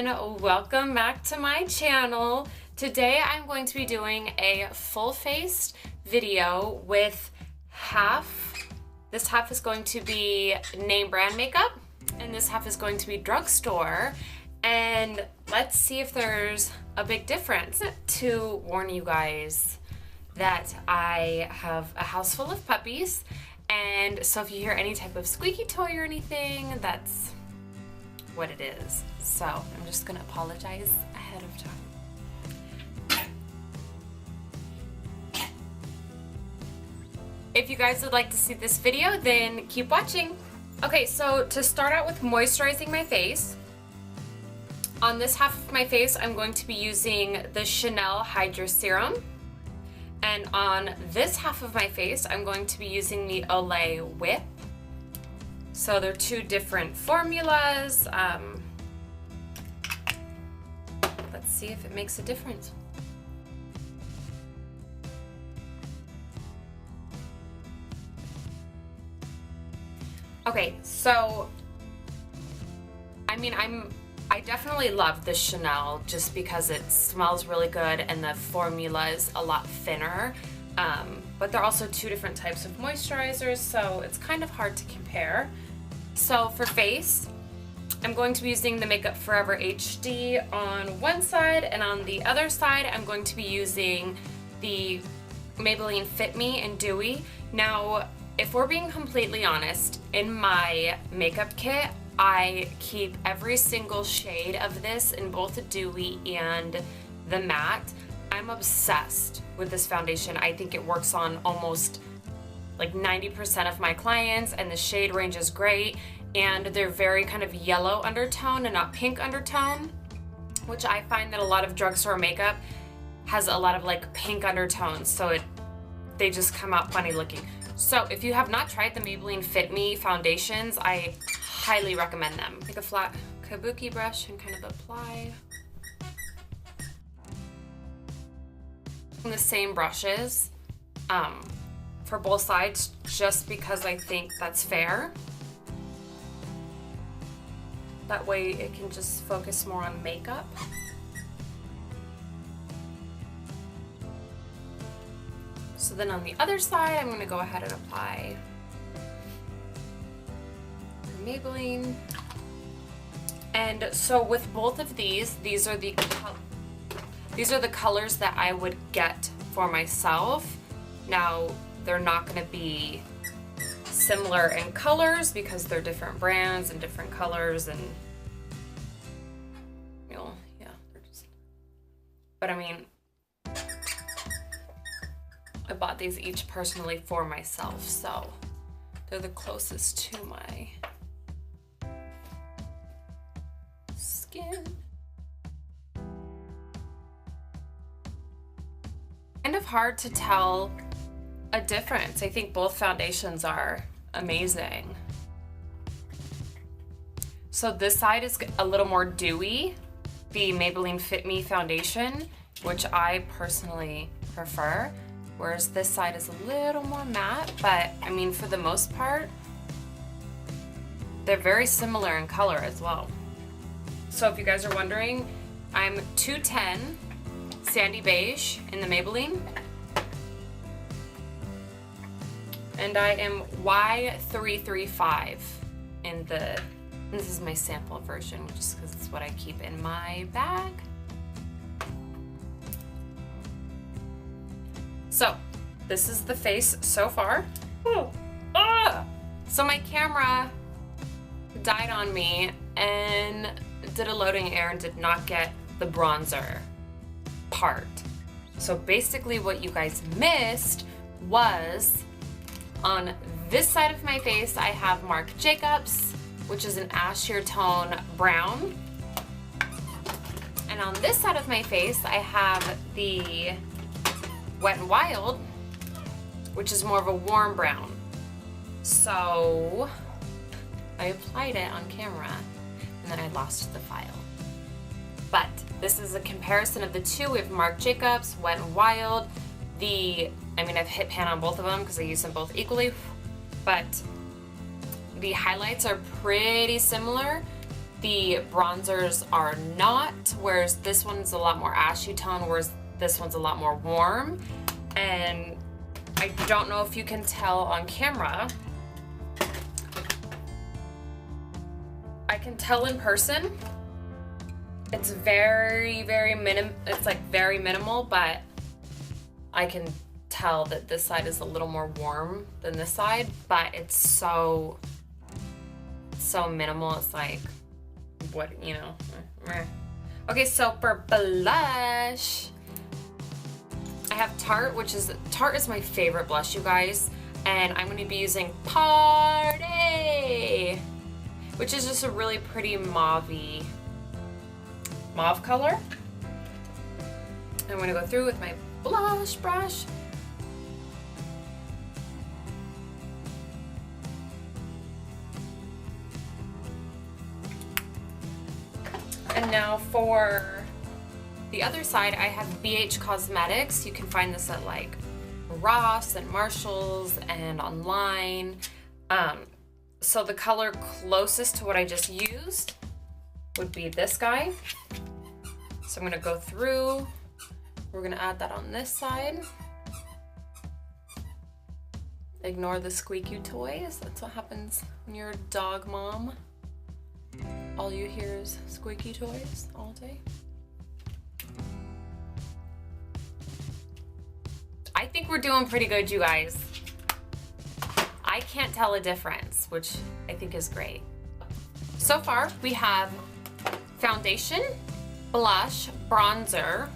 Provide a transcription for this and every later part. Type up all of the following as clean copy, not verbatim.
everyone, welcome back to my channel. Today I'm going to be doing a full-faced video with this half is going to be name brand makeup and this half is going to be drugstore, and let's see if there's a big difference. To warn you guys that I have a house full of puppies, and so if you hear any type of squeaky toy or anything, that's what it is. So I'm just gonna apologize ahead of time. If you guys would like to see this video, then keep watching. Okay, so to start out with moisturizing my face, on this half of my face I'm going to be using the Chanel Hydra Serum, and on this half of my face I'm going to be using the Olay Whip. So they're two different formulas. Let's see if it makes a difference. Okay, so I mean, I definitely love the Chanel just because it smells really good and the formula is a lot thinner. But they're also two different types of moisturizers, so it's kind of hard to compare. So for face, I'm going to be using the Makeup Forever HD on one side, and on the other side I'm going to be using the Maybelline Fit Me and Dewy. Now, if we're being completely honest, in my makeup kit I keep every single shade of this in both the Dewy and the matte. I'm obsessed with this foundation. I think it works on almost like 90% of my clients, and the shade range is great, and they're very kind of yellow undertone and not pink undertone, which I find that a lot of drugstore makeup has a lot of like pink undertones, so they just come out funny looking. So if you have not tried the Maybelline Fit Me foundations, I highly recommend them. Take a flat kabuki brush and kind of apply the same brushes for both sides, just because I think that's fair. That way it can just focus more on makeup. So then on the other side, I'm going to go ahead and apply Maybelline. And so with both of these are the colors that I would get for myself. Now, they're not going to be similar in colors because they're different brands and different colors, and you know, yeah, they're just, but I mean, I bought these each personally for myself, so they're the closest to my skin. Kind of hard to tell a difference. I think both foundations are amazing. So this side is a little more dewy, the Maybelline Fit Me foundation, which I personally prefer, whereas this side is a little more matte, but I mean, for the most part, they're very similar in color as well. So if you guys are wondering, I'm 210 Sandy Beige in the Maybelline, and I am Y335 in the, this is my sample version, just because it's what I keep in my bag. So this is the face so far. Oh, ah! So my camera died on me and did a loading error and did not get the bronzer part. So basically what you guys missed was, on this side of my face I have Marc Jacobs, which is an ashier tone brown, and on this side of my face I have the Wet n Wild, which is more of a warm brown. So I applied it on camera and then I lost the file. But this is a comparison of the two. We have Marc Jacobs, Wet n Wild. I've hit pan on both of them because I use them both equally, but the highlights are pretty similar. the bronzers are not, whereas this one's a lot more ashy tone, whereas this one's a lot more warm. And I don't know if you can tell on camera. I can tell in person. It's very minimal, but I can tell that this side is a little more warm than this side, but it's so minimal. It's like, what, you know. Okay, so for blush, I have Tarte, Tarte is my favorite blush, you guys, and I'm gonna be using Party, which is just a really pretty mauve color. I'm gonna go through with my blush brush. And now for the other side, I have BH Cosmetics. You can find this at like Ross and Marshalls and online. So the color closest to what I just used would be this guy. So I'm gonna go through. We're gonna add that on this side. Ignore the squeaky toys. That's what happens when you're a dog mom. All you hear is squeaky toys all day. I think we're doing pretty good, you guys. I can't tell a difference, which I think is great. So far, we have foundation, blush, bronzer,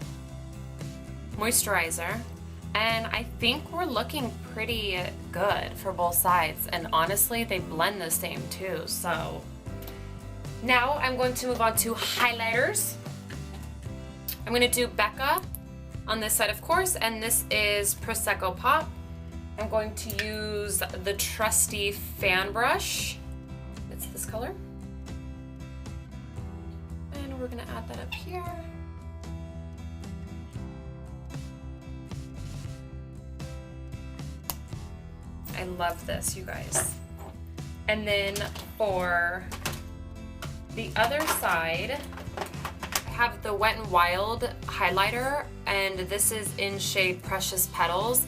moisturizer, and I think we're looking pretty good for both sides. And honestly, they blend the same too, so. Now I'm going to move on to highlighters. I'm gonna do Becca on this side, of course, and this is Prosecco Pop. I'm going to use the trusty fan brush. It's this color. And we're gonna add that up here. I love this, you guys. And then for the other side, I have the Wet n Wild highlighter, and this is in shade Precious Petals.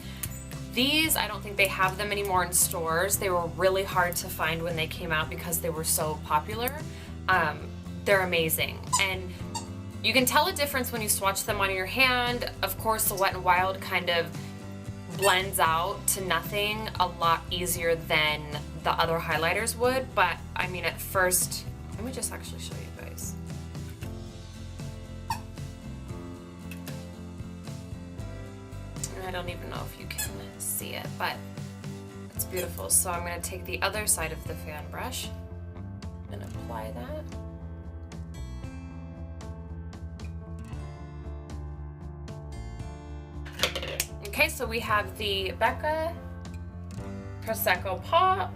These, I don't think they have them anymore in stores. They were really hard to find when they came out because they were so popular. They're amazing. And you can tell a difference when you swatch them on your hand. Of course, the Wet n Wild kind of blends out to nothing a lot easier than the other highlighters would, but I mean, at first, let me just actually show you guys. I don't even know if you can see it, but it's beautiful. So I'm gonna take the other side of the fan brush and apply that. Okay, so we have the Becca Prosecco Pop.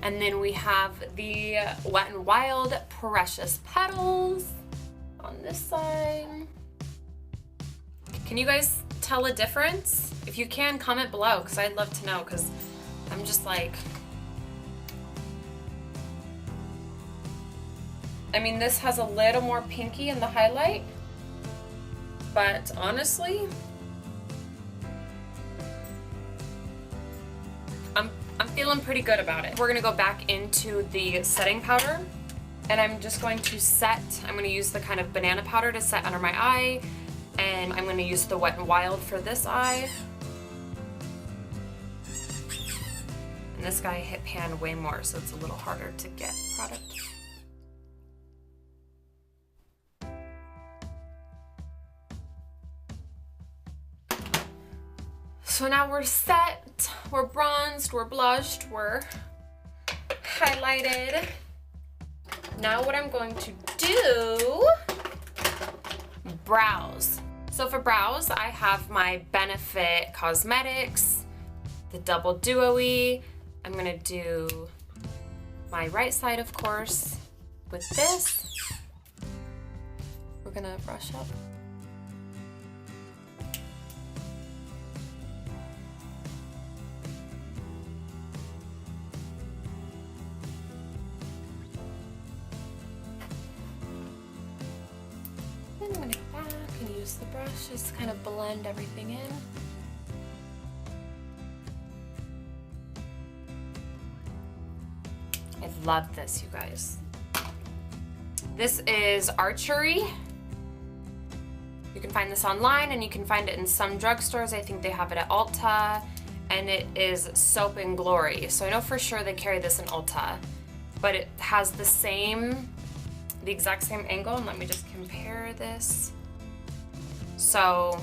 And then we have the Wet n Wild Precious Petals on this side. Can you guys tell a difference? If you can, comment below, because I'd love to know, because I'm just like, I mean, this has a little more pinky in the highlight, but honestly, I'm feeling pretty good about it. We're gonna go back into the setting powder, and I'm just going to set, I'm gonna use the kind of banana powder to set under my eye, and I'm gonna use the Wet n Wild for this eye. And this guy hit pan way more, so it's a little harder to get product. So now we're set, we're bronzed, we're blushed, we're highlighted. Now what I'm going to do, brows. So for brows, I have my Benefit Cosmetics, the Double Duo-y. I'm gonna do my right side, of course, with this. We're gonna brush up. I'm gonna go back and use the brush just to kind of blend everything in. I love this, you guys. This is Archery. You can find this online and you can find it in some drugstores. I think they have it at Ulta, and it is Soap and Glory. So I know for sure they carry this in Ulta, but it has the exact same angle. And let me just compare this. So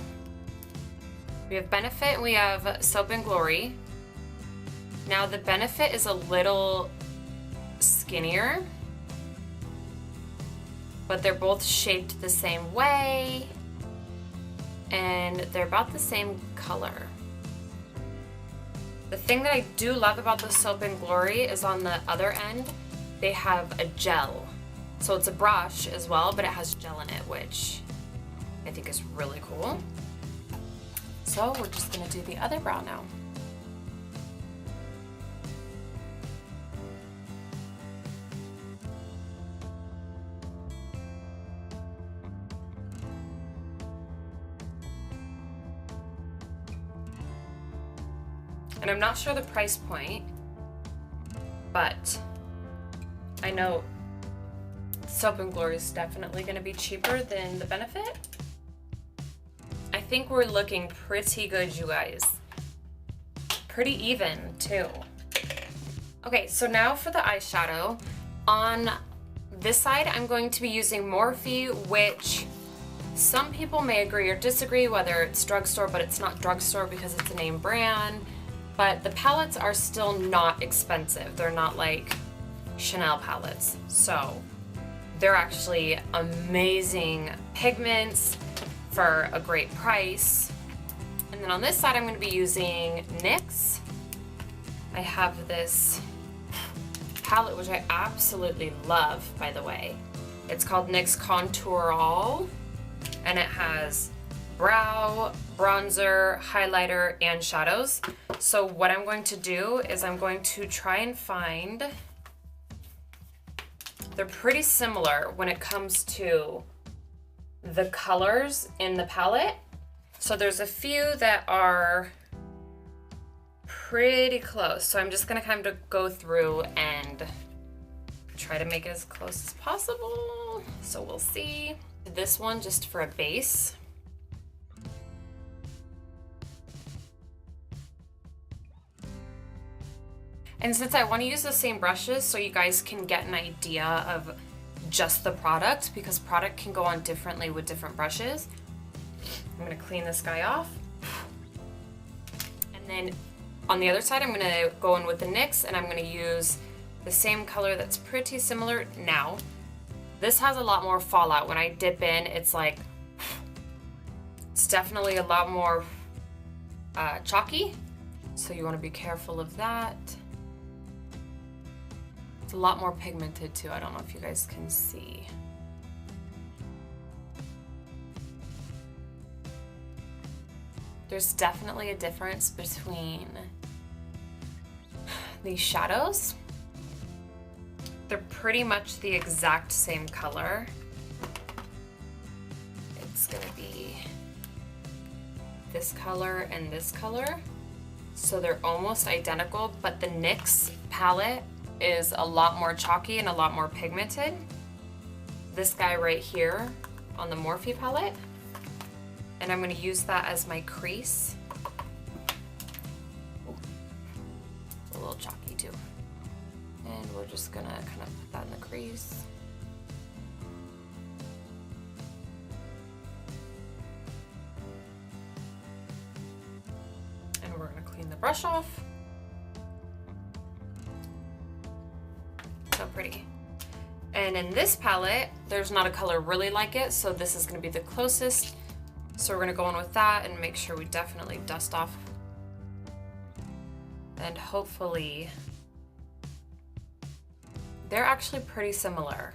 we have Benefit and we have Soap and Glory. Now the Benefit is a little skinnier, but they're both shaped the same way and they're about the same color. The thing that I do love about the Soap and Glory is on the other end, they have a gel. So it's a brush as well, but it has gel in it, which I think is really cool. So we're just gonna do the other brow now. And I'm not sure the price point, but I know Soap and Glory is definitely going to be cheaper than the Benefit. I think we're looking pretty good, you guys. Pretty even, too. Okay, so now for the eyeshadow. On this side, I'm going to be using Morphe, which some people may agree or disagree whether it's drugstore, but it's not drugstore because it's a name brand. But the palettes are still not expensive. They're not like Chanel palettes. So they're actually amazing pigments for a great price. And then on this side, I'm gonna be using NYX. I have this palette, which I absolutely love, by the way. It's called NYX Contour All, and it has brow, bronzer, highlighter, and shadows. So what I'm going to do is I'm going to try and find, they're pretty similar when it comes to the colors in the palette. So there's a few that are pretty close. So I'm just gonna kind of go through and try to make it as close as possible. So we'll see. This one just for a base. And since I want to use the same brushes so you guys can get an idea of just the product, because product can go on differently with different brushes, I'm going to clean this guy off. And then on the other side, I'm going to go in with the NYX, and I'm going to use the same color that's pretty similar. Now, this has a lot more fallout. When I dip in, it's like, it's definitely a lot more chalky. So you want to be careful of that. It's a lot more pigmented too. I don't know if you guys can see. There's definitely a difference between these shadows. They're pretty much the exact same color. It's gonna be this color and this color. So they're almost identical, but the NYX palette is a lot more chalky and a lot more pigmented. This guy right here on the Morphe palette. And I'm gonna use that as my crease. Ooh, a little chalky too. And we're just gonna kind of put that in the crease. And we're gonna clean the brush off. So pretty. And in this palette, there's not a color really like it, so this is gonna be the closest. So we're gonna go in with that and make sure we definitely dust off. And hopefully, they're actually pretty similar.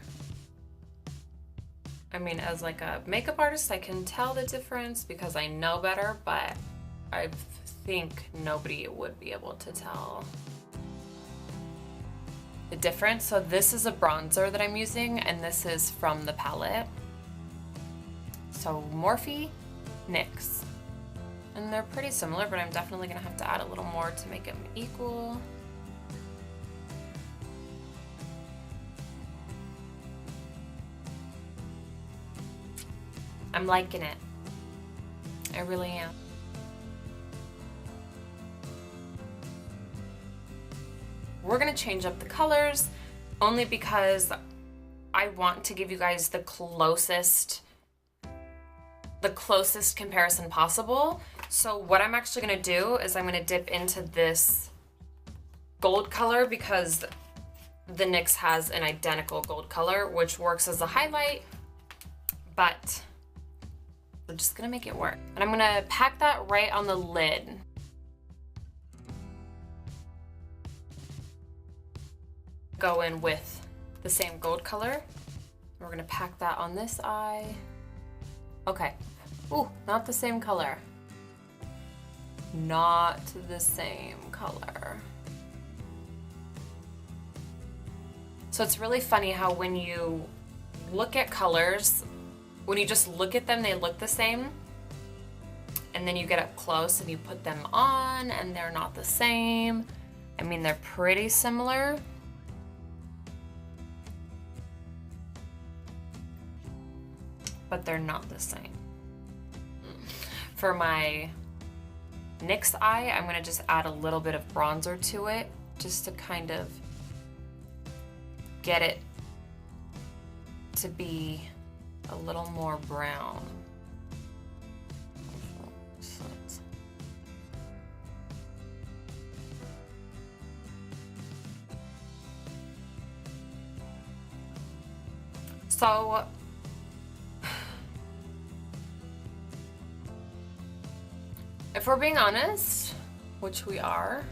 I mean, as like a makeup artist, I can tell the difference because I know better, but I think nobody would be able to tell the difference. So this is a bronzer that I'm using, and this is from the palette. So Morphe, NYX. And they're pretty similar, but I'm definitely gonna have to add a little more to make them equal. I'm liking it. I really am. We're gonna change up the colors only because I want to give you guys the closest comparison possible. So what I'm actually gonna do is I'm gonna dip into this gold color because the NYX has an identical gold color, which works as a highlight, but we're just gonna make it work. And I'm gonna pack that right on the lid. Go in with the same gold color. We're gonna pack that on this eye. Okay. Ooh, not the same color. Not the same color. So it's really funny how when you look at colors, when you just look at them, they look the same. And then you get up close and you put them on and they're not the same. I mean, they're pretty similar. But they're not the same. For my NYX eye, I'm gonna just add a little bit of bronzer to it just to kind of get it to be a little more brown. So if we're being honest, which we are,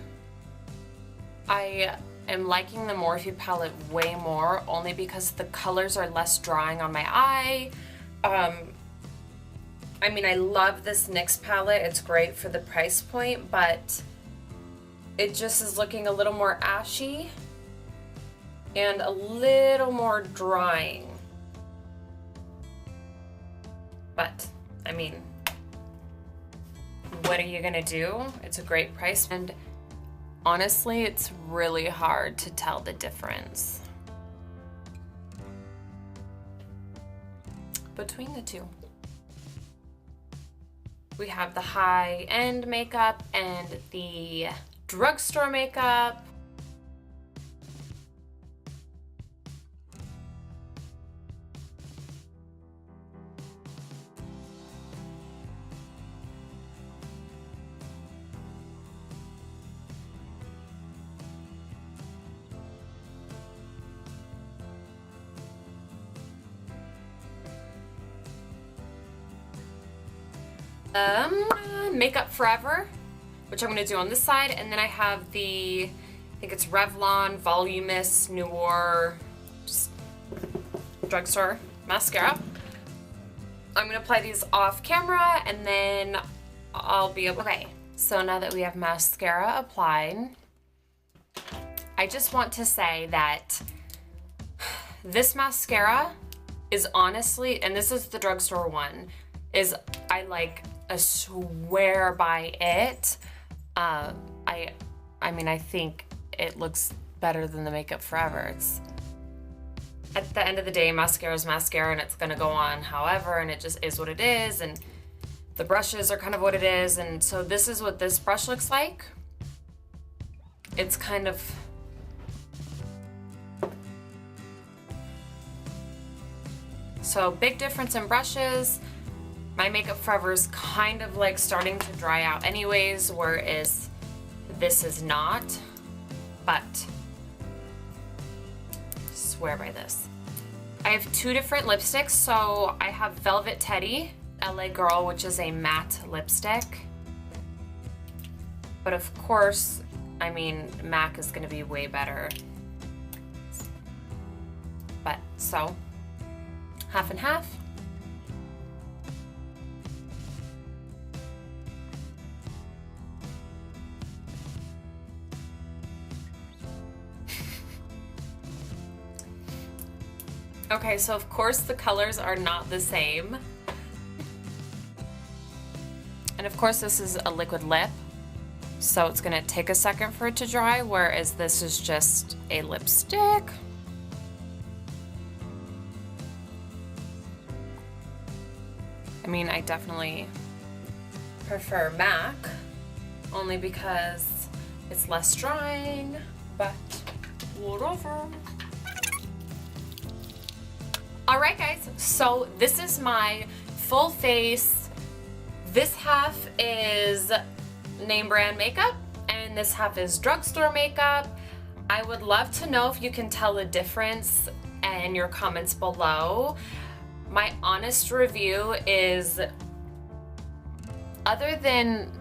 I am liking the Morphe palette way more only because the colors are less drying on my eye. I mean, I love this NYX palette. It's great for the price point, but it just is looking a little more ashy and a little more drying. But, I mean, what are you gonna do? It's a great price, and honestly, it's really hard to tell the difference between the two. We have the high-end makeup and the drugstore makeup. Makeup Forever, which I'm going to do on this side, and then I have the, I think it's Revlon Voluminous Noir just drugstore mascara. I'm going to apply these off camera and then I'll be able, okay, so now that we have mascara applied, I just want to say that this mascara is honestly, and this is the drugstore one, is I swear by it. I mean, I think it looks better than the Makeup Forever. It's, at the end of the day, mascara is mascara and it's gonna go on however, and it just is what it is, and the brushes are kind of what it is, and so this is what this brush looks like. It's kind of, so big difference in brushes. My Makeup Forever is kind of like starting to dry out anyways, whereas this is not, but swear by this. I have two different lipsticks, so I have Velvet Teddy, LA Girl, which is a matte lipstick. But of course, I mean, MAC is gonna be way better. But, so, half and half. Okay, so of course the colors are not the same. And of course this is a liquid lip, so it's gonna take a second for it to dry, whereas this is just a lipstick. I mean, I definitely prefer MAC, only because it's less drying, but whatever. Alright guys, so this is my full face. This half is name brand makeup, and this half is drugstore makeup. I would love to know if you can tell the difference in your comments below. My honest review is, other than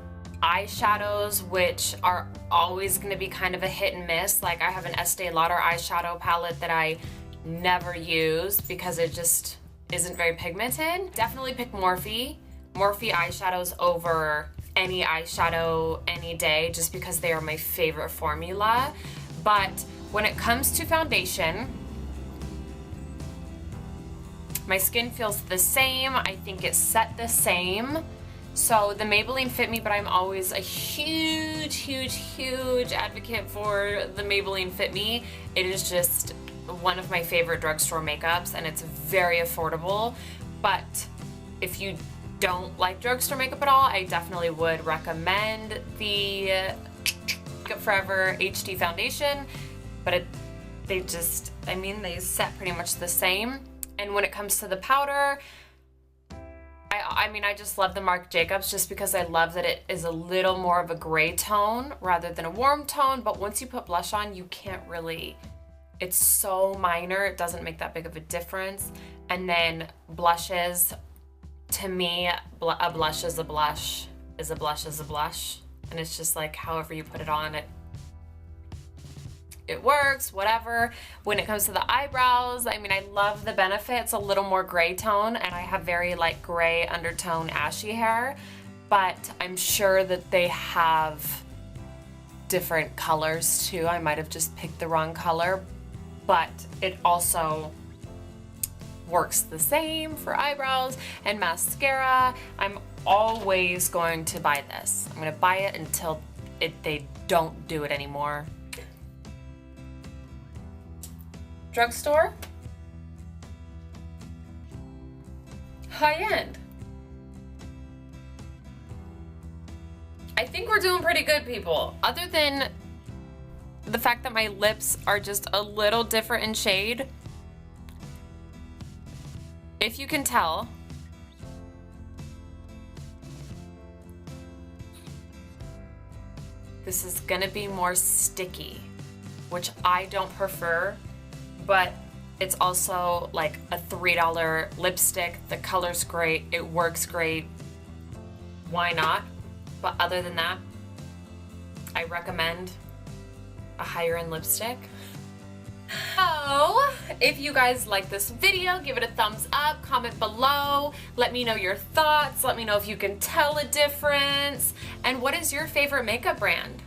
eyeshadows, which are always going to be kind of a hit and miss, like I have an Estee Lauder eyeshadow palette that I never use because it just isn't very pigmented. Definitely pick Morphe eyeshadows over any eyeshadow any day, just because they are my favorite formula. But when it comes to foundation, my skin feels the same. I think it's set the same. So the Maybelline Fit Me, but I'm always a huge advocate for the Maybelline Fit Me. It is just one of my favorite drugstore makeups, and it's very affordable. But if you don't like drugstore makeup at all, I definitely would recommend the Makeup Forever HD foundation. But they set pretty much the same. And when it comes to the powder, I mean, I just love the Marc Jacobs just because I love that it is a little more of a gray tone rather than a warm tone. But once you put blush on, you can't really, it's so minor, it doesn't make that big of a difference. And then blushes, to me, a blush is a blush, is a blush is a blush. And it's just like, however you put it on, it works, whatever. When it comes to the eyebrows, I mean, I love the Benefit. It's a little more gray tone, and I have very like gray undertone ashy hair, but I'm sure that they have different colors too. I might have just picked the wrong color, but it also works the same for eyebrows. And mascara, I'm always going to buy this. I'm gonna buy it until they don't do it anymore. Drugstore, high-end. I think we're doing pretty good, people. Other than the fact that my lips are just a little different in shade. If you can tell, this is gonna be more sticky, which I don't prefer. But it's also like a $3 lipstick. The color's great, it works great. Why not? But other than that, I recommend a higher end lipstick. So, if you guys like this video, give it a thumbs up, comment below, let me know your thoughts, let me know if you can tell a difference, and what is your favorite makeup brand?